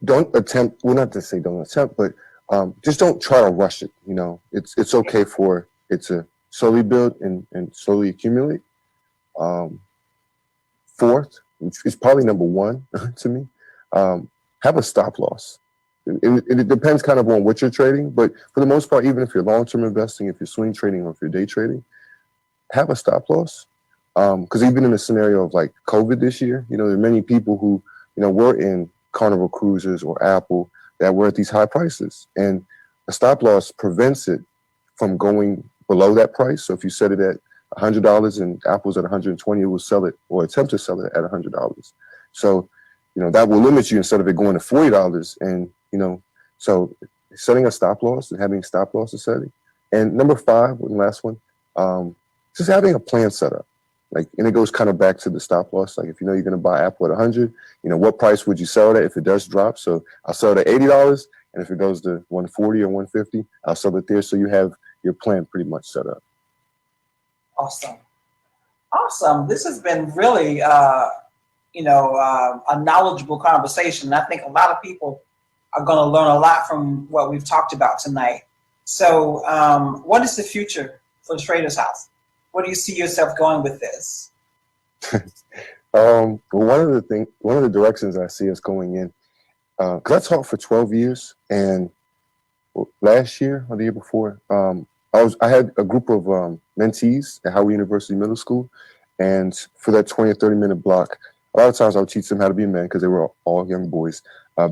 Don't attempt. Well, not to say don't attempt, but just don't try to rush it. It's okay for it to slowly build and slowly accumulate. 4th, which is probably number 1 to me, have a stop loss. It depends kind of on what you're trading, but for the most part, even if you're long-term investing, if you're swing trading or if you're day trading, have a stop loss. Because even in the scenario of like COVID this year, there are many people who, were in Carnival Cruises or Apple that were at these high prices. And a stop loss prevents it from going below that price. So if you set it at $100 and Apple's at 120, it will sell it or attempt to sell it at $100. So, that will limit you instead of it going to $40. And, so setting a stop loss and having stop losses setting. And number 5, and last one, just having a plan set up. And it goes kind of back to the stop loss. Like if you're going to buy Apple at 100, what price would you sell it at if it does drop? So I'll sell it at $80. And if it goes to 140 or 150, I'll sell it there. So you have your plan pretty much set up. Awesome. This has been really, a knowledgeable conversation. I think a lot of people are going to learn a lot from what we've talked about tonight. So what is the future for the Trader's House? Where do you see yourself going with this? One of the directions I see us going in, because I taught for 12 years, and last year or the year before, I had a group of mentees at Howard University Middle School, and for that 20 or 30-minute block, a lot of times I would teach them how to be a man, because they were all young boys,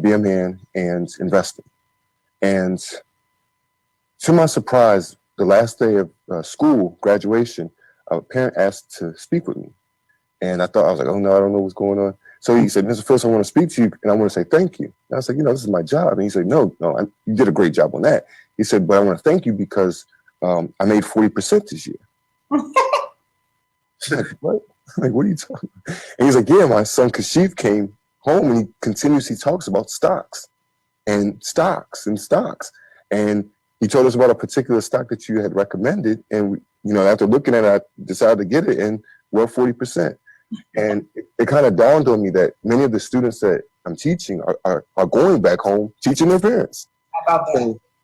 be a man and investing. And to my surprise, the last day of school, graduation, a parent asked to speak with me. And I was like, oh no, I don't know what's going on. So he said, Mr. Phillips, I want to speak to you, and I want to say thank you. And I was like, this is my job. And he said, no, you did a great job on that. He said, but I want to thank you because I made 40% this year. Like, what? I'm like, what are you talking about? And he's like, yeah, my son Kashif came home and he continuously talks about stocks and stocks and stocks. And he told us about a particular stock that you had recommended. And, after looking at it, I decided to get it, and we're at 40%. And it kind of dawned on me that many of the students that I'm teaching are going back home teaching their parents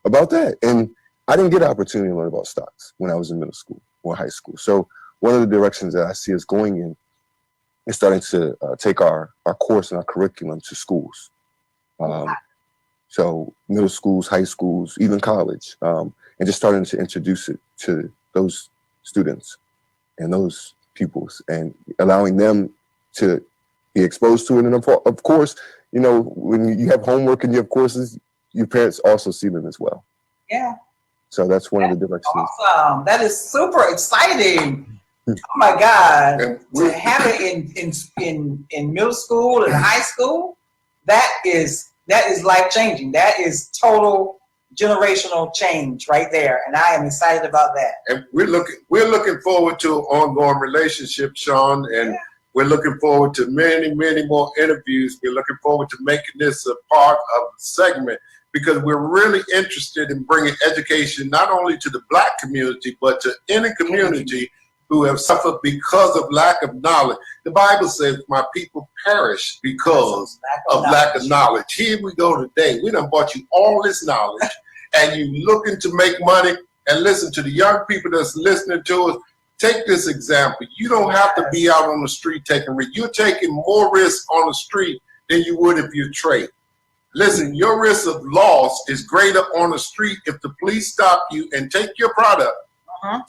about that. And I didn't get an opportunity to learn about stocks when I was in middle school or high school. So one of the directions that I see us going in is starting to take our course and our curriculum to schools. So middle schools, high schools, even college, and just starting to introduce it to those students and those pupils, and allowing them to be exposed to it. And of course, when you have homework and you have courses, your parents also see them as well. Yeah. So that's one of the directions. Awesome. That is super exciting. Oh my God. To have it in middle school and high school, that is life changing. That is total generational change right there, and I am excited about that. And we're looking forward to an ongoing relationship, Shawn, and we're looking forward to many, many more interviews. We're looking forward to making this a part of the segment, because we're really interested in bringing education not only to the Black community, but to any community who have suffered because of lack of knowledge. The Bible says, my people perish because of lack of knowledge. Here we go today. We done bought you all this knowledge, and you looking to make money. And listen to the young people that's listening to us. Take this example. You don't have to be out on the street taking risks. You're taking more risk on the street than you would if you trade. Listen, your risk of loss is greater on the street if the police stop you and take your product,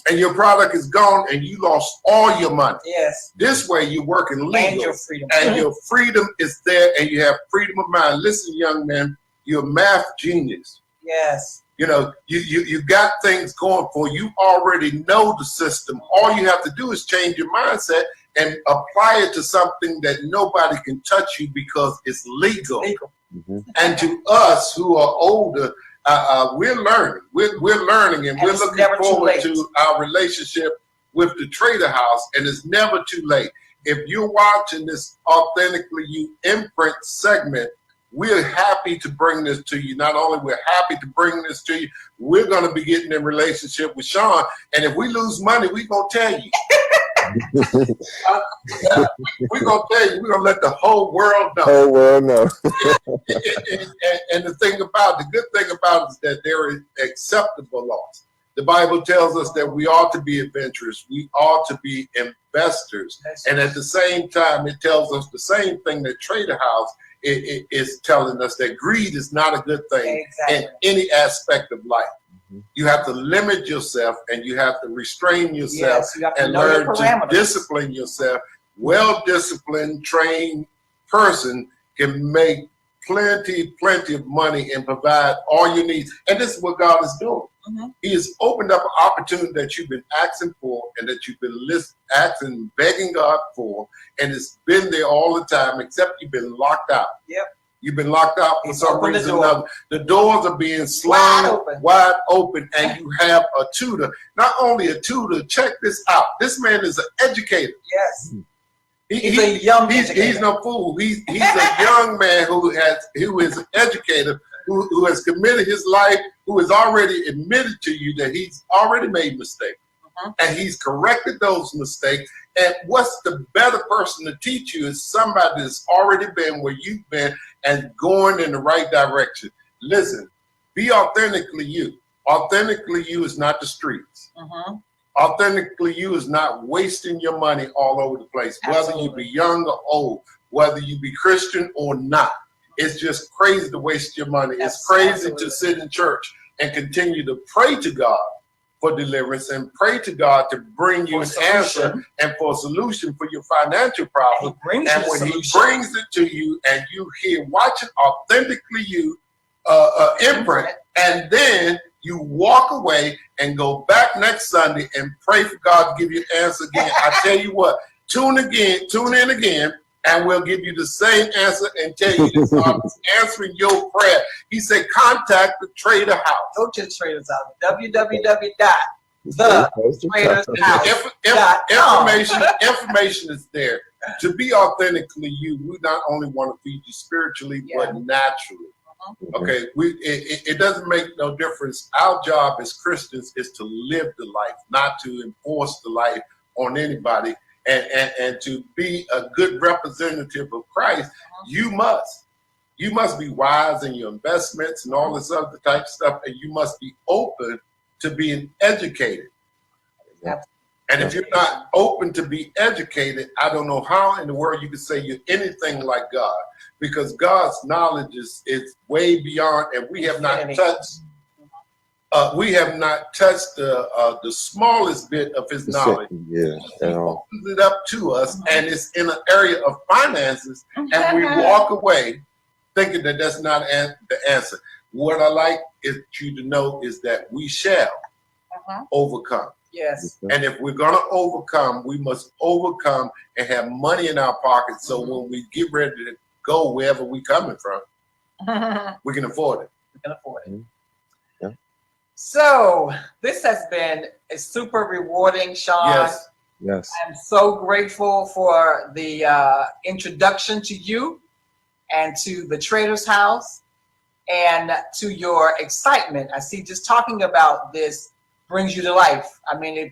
and your product is gone and you lost all your money. Yes. This way you're working legal, and your freedom, and your freedom is there, and you have freedom of mind. Listen, young man, you're a math genius. Yes. You got things going for you. Already know the system. All you have to do is change your mindset and apply it to something that nobody can touch you because it's legal. And to us who are older, we're learning. We're learning, and we're looking forward to our relationship with the Trader House. And it's never too late. If you're watching this Authentically You Imprint segment, we're happy to bring this to you. Not only we're happy to bring this to you, we're going to be getting in relationship with Shawn. And if we lose money, we're going to tell you. We're going to tell you. We're going to let the whole world know. Whole world know. And the good thing about it is that there is acceptable loss. The Bible tells us that we ought to be adventurous. We ought to be investors. And at the same time, it tells us the same thing that Trader House is telling us, that greed is not a good thing in any aspect of life. You have to limit yourself, and you have to restrain yourself, and learn to discipline yourself. Well-disciplined, trained person can make plenty of money and provide all you need. And this is what God is doing. He has opened up an opportunity that you've been asking for, and that you've been asking, begging God for, and it's been there all the time, except you've been locked out. You've been locked out for some reason or another. The doors are being slammed wide open, and you have a tutor. Not only a tutor, check this out. This man is an educator. Yes. He's a young educator. He's no fool. He's a young man who is an educator, who has committed his life, who has already admitted to you that he's already made mistakes. And he's corrected those mistakes. And what's the better person to teach you is somebody that's already been where you've been and going in the right direction. Listen, be authentically you. Authentically you is not the streets. Authentically you is not wasting your money all over the place, whether you be young or old, whether you be Christian or not. It's just crazy to waste your money. It's crazy to sit in church and continue to pray to God for deliverance and pray to God to bring you an answer and for a solution for your financial problem. And when he brings it to you and you hear, watch it authentically you imprint, and then you walk away and go back next Sunday and pray for God to give you an answer again. I tell you what, tune in again, and we'll give you the same answer and tell you that God is answering your prayer. He said, contact the Trader House. Go to the Trader's House, www.thetradershouse.com. Information is there. To be authentically you, we not only want to feed you spiritually, but naturally. Okay, it doesn't make no difference. Our job as Christians is to live the life, not to enforce the life on anybody. And to be a good representative of Christ, you must be wise in your investments and all this other type of stuff, and you must be open to being educated. And if you're not open to be educated, I don't know how in the world you can say you're anything like God, because God's knowledge is way beyond, and we have not touched. We have not touched the smallest bit of his knowledge. He opens it up to us, and it's in an area of finances, and we walk away thinking that that's not the answer. What I like you to know is that we shall overcome. Yes. And if we're going to overcome, we must overcome and have money in our pockets. So when we get ready to go wherever we're coming from, we can afford it. We can afford it. So this has been a super rewarding, Shawn. Yes. I'm so grateful for the introduction to you and to the Trader's House and to your excitement. I see just talking about this brings you to life. I mean,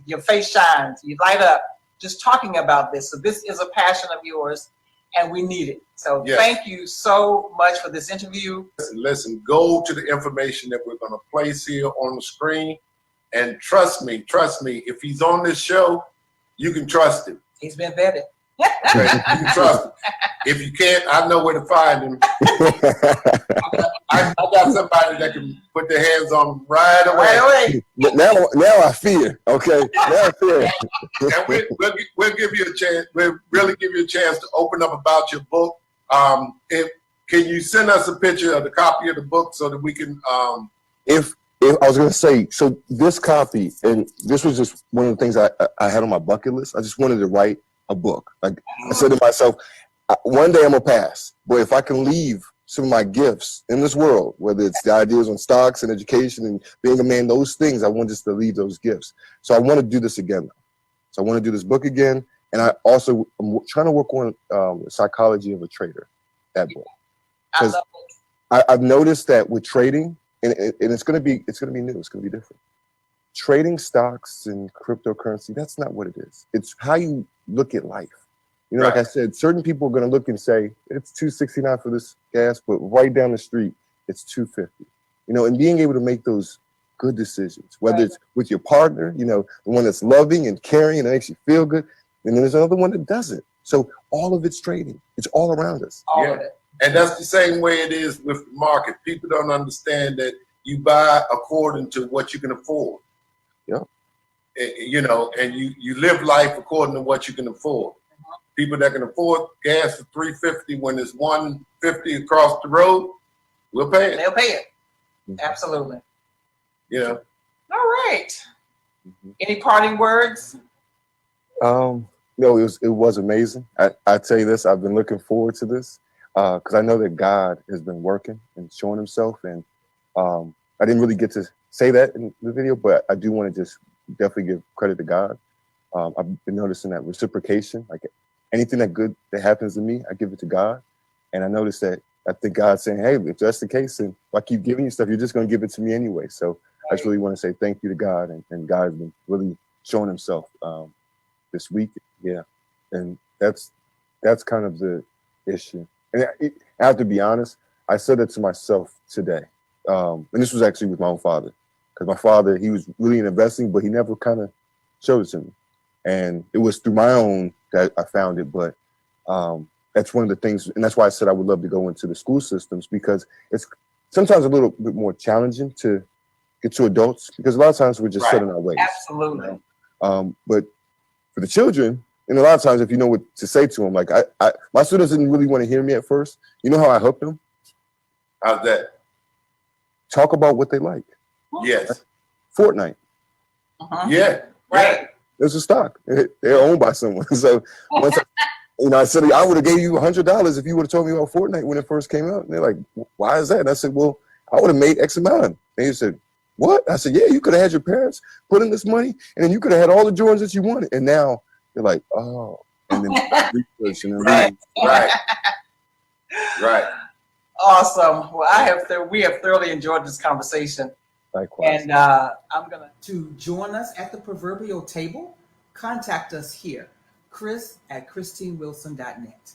your face shines, you light up just talking about this. So this is a passion of yours, and we need it. So thank you so much for this interview. Listen, go to the information that we're going to place here on the screen, and trust me, if he's on this show, you can trust him. He's been vetted. Okay, you can trust him. If you can't, I know where to find him. I got somebody that can put their hands on him right away. Now I fear. Okay, now I fear. And we'll give you a chance. We'll really give you a chance to open up about your book. Can you send us a picture of the copy of the book so that we can? If I was going to say, so this copy, and this was just one of the things I had on my bucket list. I just wanted to write a book. Like I said to myself, one day I'm gonna pass, but if I can leave some of my gifts in this world, whether it's the ideas on stocks and education and being a man, those things, I want just to leave those gifts. So I want to do this again. So I want to do this book again, and I'm trying to work on the psychology of a trader. That book, because I've noticed that with trading, and it's gonna be new. It's gonna be different. Trading stocks and cryptocurrency, that's not what it is. It's how you look at life. You know, like I said, certain people are going to look and say, it's $2.69 for this gas, but right down the street, it's $2.50. You know, and being able to make those good decisions, whether it's with your partner, you know, the one that's loving and caring and makes you feel good, and then there's another one that doesn't. So all of it's trading. It's all around us. All of it. And that's the same way it is with the market. People don't understand that you buy according to what you can afford. Yeah. You know, and you live life according to what you can afford. People that can afford gas for $3.50 when it's $1.50 across the road, we'll pay it. They'll pay it. Absolutely. Yeah. All right. Any parting words? No, it was amazing. I tell you this, I've been looking forward to this because I know that God has been working and showing himself. And I didn't really get to say that in the video, but I do want to just definitely give credit to God. I've been noticing that reciprocation, like anything that happens to me, I give it to God. And I noticed that I think God's saying, hey, if that's the case, and if I keep giving you stuff, you're just going to give it to me anyway. So I just really want to say thank you to God. And God has been really showing himself this week. Yeah. And that's kind of the issue. And I have to be honest, I said it to myself today. and this was actually with my own father, because my father, he was really in investing, but he never kind of showed it to me. And it was through my own that I found it. But that's one of the things, and that's why I said I would love to go into the school systems, because it's sometimes a little bit more challenging to get to adults, because a lot of times we're just set in our ways. Absolutely. You know? But for the children, and a lot of times if you know what to say to them, like my students didn't really want to hear me at first. You know how I helped them? How's that? Talk about what they like. Yes. Fortnite. Yeah. Right. There's a stock. They're owned by someone. So once I said I would have gave you $100 if you would have told me about Fortnite when it first came out. And they're like, why is that? And I said, well, I would have made X amount. And they said, what? I said, yeah, you could have had your parents put in this money, and then you could have had all the Jordans that you wanted. And now they're like, oh, and then research and then Right. Awesome. Well, we have thoroughly enjoyed this conversation. Likewise. And I'm going to join us at the proverbial table. Contact us here, Chris@ChristineWilson.net.